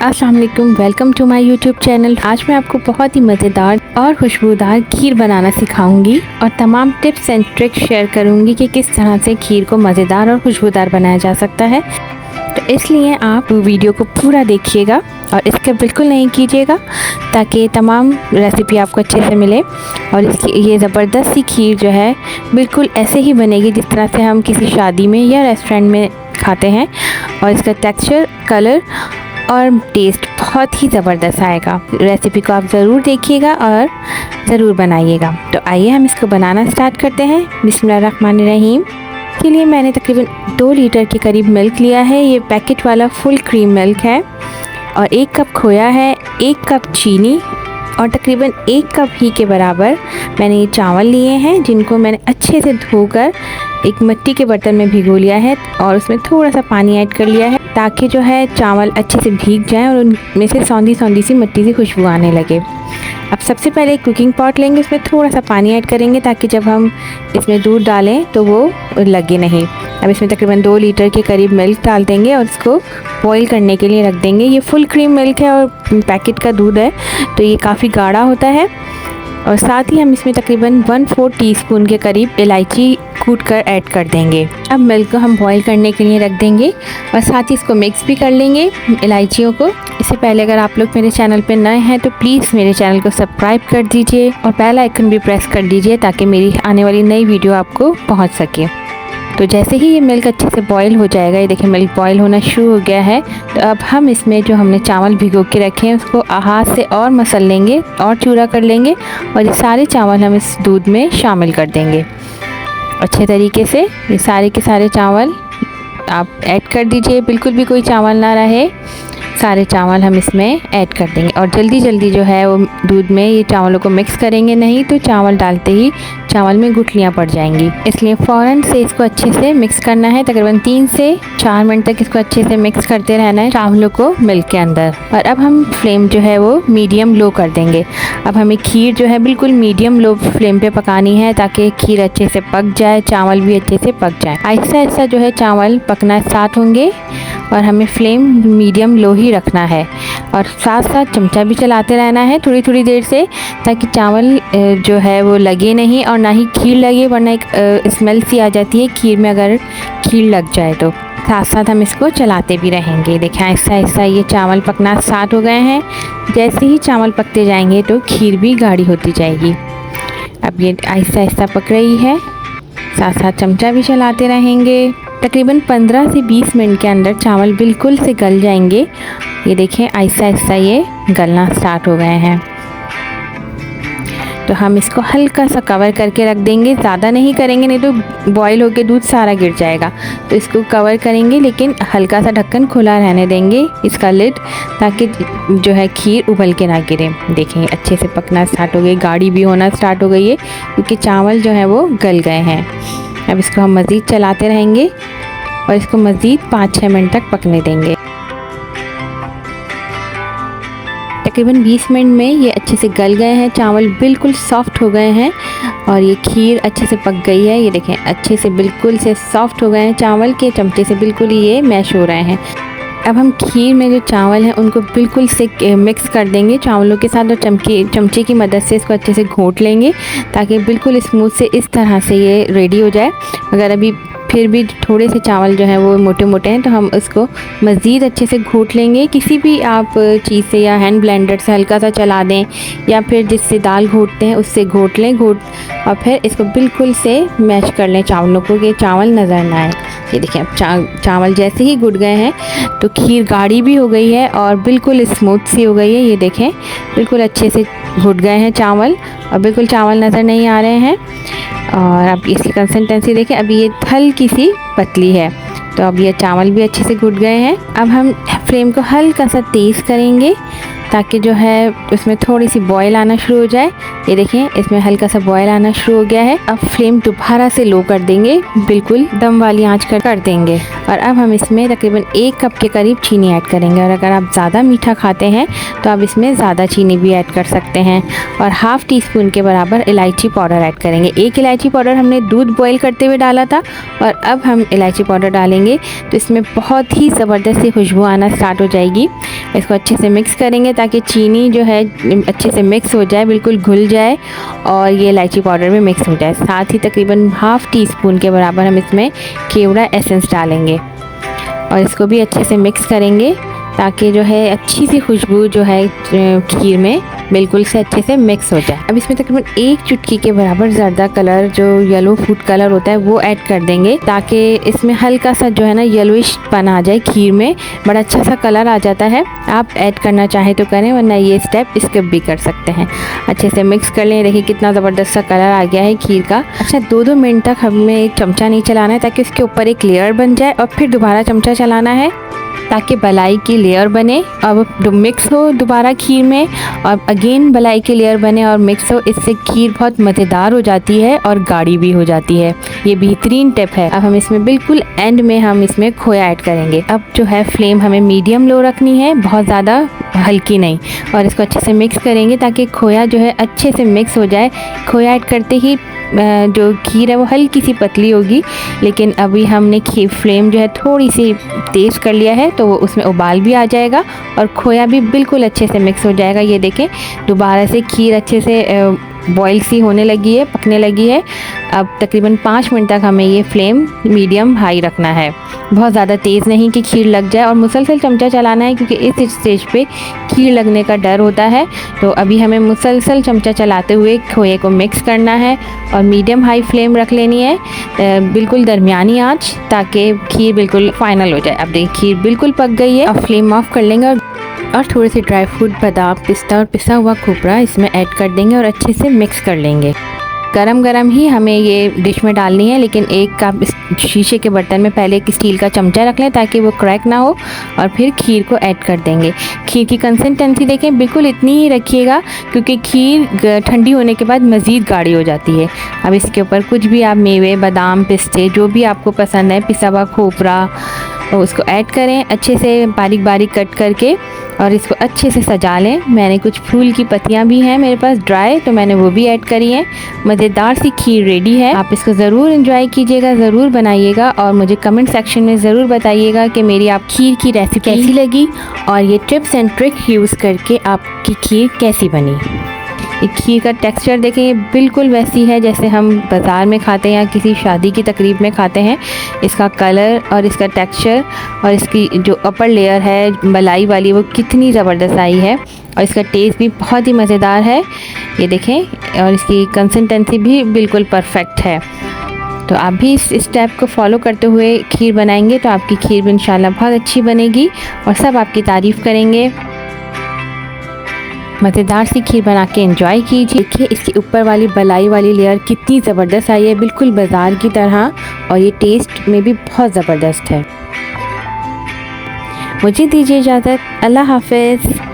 अस्सलाम वालेकुम, welcome to my YouTube channel. आज मैं आपको बहुत ही मज़ेदार और खुशबूदार खीर बनाना सिखाऊंगी और तमाम टिप्स एंड ट्रिक्स शेयर करूंगी कि किस तरह से खीर को मज़ेदार और खुशबूदार बनाया जा सकता है। तो इसलिए आप वीडियो को पूरा देखिएगा और इसका बिल्कुल नहीं कीजिएगा ताकि तमाम रेसिपी आपको अच्छे से मिले। और इसकी ये ज़बरदस्त सी खीर जो है बिल्कुल ऐसे ही बनेगी जिस तरह से हम किसी शादी में या रेस्टोरेंट में खाते हैं, और इसका टेक्सचर, कलर और टेस्ट बहुत ही ज़बरदस्त आएगा। रेसिपी को आप ज़रूर देखिएगा और ज़रूर बनाइएगा। तो आइए हम इसको बनाना स्टार्ट करते हैं। बिस्मिल्लाहिर्रहमानिर्रहीम। के लिए मैंने तकरीबन 2 लीटर के करीब मिल्क लिया है। ये पैकेट वाला फुल क्रीम मिल्क है और 1 कप खोया है, 1 कप चीनी और तकरीबन 1 कप ही के बराबर मैंने ये चावल लिए हैं, जिनको मैंने अच्छे से धोकर एक मिट्टी के बर्तन में भिगो लिया है और उसमें थोड़ा सा पानी ऐड कर लिया है ताकि जो है चावल अच्छे से भीग जाएं और उनमें से सौंधी सौंधी सी मिट्टी सी खुशबू आने लगे। अब सबसे पहले एक कुकिंग पॉट लेंगे, उसमें थोड़ा सा पानी ऐड करेंगे ताकि जब हम इसमें दूध डालें तो वो लगे नहीं। अब इसमें तकरीबन 2 लीटर के करीब मिल्क डाल देंगे और इसको बॉईल करने के लिए रख देंगे। ये फुल क्रीम मिल्क है और पैकेट का दूध है तो ये काफ़ी गाढ़ा होता है। और साथ ही हम इसमें तकरीबन 1/4 टीस्पून के करीब इलायची कूट कर ऐड कर देंगे। अब मिल्क को हम बॉईल करने के लिए रख देंगे और साथ ही इसको मिक्स भी कर लेंगे इलायचियों को। इससे पहले अगर आप लोग मेरे चैनल पर नए हैं तो प्लीज़ मेरे चैनल को सब्सक्राइब कर दीजिए और बेल आइकन भी प्रेस कर दीजिए ताकि मेरी आने वाली नई वीडियो आपको पहुँच सके। तो जैसे ही ये मिल्क अच्छे से बॉईल हो जाएगा, ये देखिए मिल्क बॉईल होना शुरू हो गया है, तो अब हम इसमें जो हमने चावल भिगो के रखे हैं उसको हाथ से और मसल लेंगे और चूरा कर लेंगे और ये सारे चावल हम इस दूध में शामिल कर देंगे अच्छे तरीके से। ये सारे के सारे चावल आप ऐड कर दीजिए, बिल्कुल भी कोई चावल ना रहे, सारे चावल हम इसमें ऐड कर देंगे और जल्दी जल्दी जो है वो दूध में ये चावलों को मिक्स करेंगे, नहीं तो चावल डालते ही चावल में गुठलियाँ पड़ जाएंगी। इसलिए फ़ौरन से इसको अच्छे से मिक्स करना है। तकरीबन 3 से 4 मिनट तक इसको अच्छे से मिक्स करते रहना है चावलों को मिल्क के अंदर। और अब हम फ्लेम जो है वो मीडियम लो कर देंगे। अब हमें खीर जो है बिल्कुल मीडियम लो फ्लेम पे पकानी है ताकि खीर अच्छे से पक जाए, चावल भी अच्छे से पक जाए। आहिस्ता आहिस्ता जो है चावल पकना स्टार्ट होंगे और हमें फ्लेम मीडियम लो ही रखना है और साथ साथ चमचा भी चलाते रहना है थोड़ी थोड़ी देर से ताकि चावल जो है वो लगे नहीं और ना ही खीर लगे, वरना एक स्मेल सी आ जाती है खीर में अगर खीर लग जाए तो। साथ साथ हम इसको चलाते भी रहेंगे। देखें आहिस्ता आहिस्ता ये चावल पकना स्टार्ट हो गए हैं। जैसे ही चावल पकते जाएंगे तो खीर भी गाढ़ी होती जाएगी। अब ये आहिस्ता आहिस्ता पक रही है, साथ साथ चमचा भी चलाते रहेंगे। तकरीबन 15 से 20 मिनट के अंदर चावल बिल्कुल से गल जाएंगे। ये देखें आहिस्ता आहिस्ता ये गलना स्टार्ट हो गए हैं। तो हम इसको हल्का सा कवर करके रख देंगे, ज़्यादा नहीं करेंगे नहीं तो बॉईल होकर दूध सारा गिर जाएगा। तो इसको कवर करेंगे लेकिन हल्का सा ढक्कन खुला रहने देंगे इसका लिड, ताकि जो है खीर उबल के ना गिरे। देखें अच्छे से पकना स्टार्ट हो गई, गाढ़ी भी होना स्टार्ट हो गई है क्योंकि चावल जो है वो गल गए हैं। अब इसको हम मज़ीद चलाते रहेंगे और इसको मज़ीद 5-6 मिनट तक पकने देंगे। तकरीबन 20 मिनट में ये अच्छे से गल गए हैं, चावल बिल्कुल सॉफ्ट हो गए हैं और ये खीर अच्छे से पक गई है। ये देखें अच्छे से बिल्कुल से सॉफ्ट हो गए हैं, चावल के चमचे से बिल्कुल ही ये मैश हो रहे हैं। अब हम खीर में जो चावल हैं उनको बिल्कुल से मिक्स कर देंगे चावलों के साथ और चमचे की मदद से इसको अच्छे से घोट लेंगे ताकि बिल्कुल स्मूथ से इस तरह से ये रेडी हो जाए। अगर अभी फिर भी थोड़े से चावल जो हैं वो मोटे मोटे हैं तो हम उसको मज़ीद अच्छे से घोट लेंगे। किसी भी आप चीज़ से या हैंड ब्लेंडर से हल्का सा चला दें या फिर जिससे दाल घोटते हैं उससे घोट लें और फिर इसको बिल्कुल से मैश कर लें चावलों को कि चावल नज़र ना आए। ये देखिए अब चावल जैसे ही घुट गए हैं तो खीर गाढ़ी भी हो गई है और बिल्कुल स्मूथ सी हो गई है। ये देखें बिल्कुल अच्छे से घुट गए हैं चावल और बिल्कुल चावल नज़र नहीं आ रहे हैं। और अब इसकी कंसिस्टेंसी देखें, अभी ये हल्की सी पतली है तो अब ये चावल भी अच्छे से घुट गए हैं। अब हम फ्लेम को हल्का सा तेज़ करेंगे ताकि जो है उसमें थोड़ी सी बॉयल आना शुरू हो जाए। ये देखें इसमें हल्का सा बॉयल आना शुरू हो गया है। अब फ्लेम दोबारा से लो कर देंगे, बिल्कुल दम वाली आंच कर देंगे। और अब हम इसमें तकरीबन 1 कप के करीब चीनी ऐड करेंगे। और अगर आप ज़्यादा मीठा खाते हैं तो आप इसमें ज़्यादा चीनी भी ऐड कर सकते हैं। और हाफ़ टी स्पून के बराबर इलायची पाउडर ऐड करेंगे। 1 इलायची पाउडर हमने दूध बॉईल करते हुए डाला था और अब हम इलायची पाउडर डालेंगे तो इसमें बहुत ही ज़बरदस्त सी खुशबू आना स्टार्ट हो जाएगी। इसको अच्छे से मिक्स करेंगे ताकि चीनी जो है अच्छे से मिक्स हो जाए, बिल्कुल घुल जाए और ये इलायची पाउडर में मिक्स हो जाए। साथ ही तकरीबन हाफ़ टी स्पून के बराबर हम इसमें केवड़ा एसेंस डालेंगे और इसको भी अच्छे से मिक्स करेंगे ताकि जो है अच्छी सी खुशबू जो है खीर में बिल्कुल से अच्छे से मिक्स हो जाए। अब इसमें तकरीबन 1 चुटकी के बराबर ज़र्दा कलर जो येलो फूड कलर होता है वो ऐड कर देंगे ताकि इसमें हल्का सा जो है ना येलोइश पन आ जाए, खीर में बड़ा अच्छा सा कलर आ जाता है। आप ऐड करना चाहें तो करें वरना ये स्टेप स्किप भी कर सकते हैं। अच्छे से मिक्स कर लें। देखिए कितना ज़बरदस्त सा कलर आ गया है खीर का। अच्छा 2-2 मिनट तक हमें एक चमचा नहीं चलाना है ताकि उसके ऊपर एक लेयर बन जाए और फिर दोबारा चमचा चलाना है ताकि बलाई की लेयर बने। अब मिक्स हो दोबारा खीर में और अगेन बलाई की लेयर बने और मिक्स हो। इससे खीर बहुत मज़ेदार हो जाती है और गाढ़ी भी हो जाती है। ये बेहतरीन टिप है। अब हम इसमें बिल्कुल एंड में हम इसमें खोया ऐड करेंगे। अब जो है फ्लेम हमें मीडियम लो रखनी है, बहुत ज़्यादा हल्की नहीं। और इसको अच्छे से मिक्स करेंगे ताकि खोया जो है अच्छे से मिक्स हो जाए। खोया ऐड करते ही जो खीर है वो हल्की सी पतली होगी, लेकिन अभी हमने फ्लेम जो है थोड़ी सी तेज़ कर लिया है तो वो उसमें उबाल भी आ जाएगा और खोया भी बिल्कुल अच्छे से मिक्स हो जाएगा। ये देखें दोबारा से खीर अच्छे से बॉयल सी होने लगी है, पकने लगी है। अब तकरीबन 5 मिनट तक हमें ये फ्लेम मीडियम हाई रखना है, बहुत ज़्यादा तेज़ नहीं कि खीर लग जाए। और मुसलसल चमचा चलाना है क्योंकि इस स्टेज पे खीर लगने का डर होता है। तो अभी हमें मुसलसल चमचा चलाते हुए खोए को मिक्स करना है और मीडियम हाई फ्लेम रख लेनी है, बिल्कुल दरमियानी आँच, ताकि खीर बिल्कुल फाइनल हो जाए। अब देखिए खीर बिल्कुल पक गई है। अब फ्लेम ऑफ कर लेंगे और थोड़े से ड्राई फ्रूट, बादाम, पिस्ता और पिसा हुआ खोपरा इसमें ऐड कर देंगे और अच्छे से मिक्स कर लेंगे। गरम गरम ही हमें ये डिश में डालनी है, लेकिन एक कप शीशे के बर्तन में पहले एक स्टील का चमचा रख लें ताकि वो क्रैक ना हो और फिर खीर को ऐड कर देंगे। खीर की कंसिस्टेंसी देखें बिल्कुल इतनी ही रखिएगा क्योंकि खीर ठंडी होने के बाद मज़ीद गाढ़ी हो जाती है। अब इसके ऊपर कुछ भी आप मेवे, बादाम, पिस्ते जो भी आपको पसंद है, पिसा हुआ खोपरा, उसको ऐड करें अच्छे से बारीक बारीक कट करके और इसको अच्छे से सजा लें। मैंने कुछ फूल की पत्तियां भी हैं मेरे पास ड्राई, तो मैंने वो भी ऐड करी हैं। मज़ेदार सी खीर रेडी है। आप इसको ज़रूर एंजॉय कीजिएगा, ज़रूर बनाइएगा और मुझे कमेंट सेक्शन में ज़रूर बताइएगा कि मेरी आप खीर की रेसिपी कैसी लगी और ये टिप्स एंड ट्रिक यूज़ करके आपकी खीर कैसी बनी। ये खीर का टेक्सचर देखें, ये बिल्कुल वैसी है जैसे हम बाज़ार में खाते हैं या किसी शादी की तकरीब में खाते हैं। इसका कलर और इसका टेक्सचर और इसकी जो अपर लेयर है मलाई वाली वो कितनी ज़बरदस्त आई है और इसका टेस्ट भी बहुत ही मज़ेदार है। ये देखें और इसकी कंसिस्टेंसी भी बिल्कुल परफेक्ट है। तो आप भी इस स्टेप को फॉलो करते हुए खीर बनाएंगे तो आपकी खीर भी इंशाल्लाह बहुत अच्छी बनेगी और सब आपकी तारीफ़ करेंगे। मज़ेदार सी खीर बना के एंजॉय कीजिए। देखिए इसकी ऊपर वाली बलाई वाली लेयर कितनी ज़बरदस्त आई है, बिल्कुल बाज़ार की तरह, और ये टेस्ट में भी बहुत ज़बरदस्त है। मुझे दीजिए इजाज़त। अल्लाह हाफ़िज़।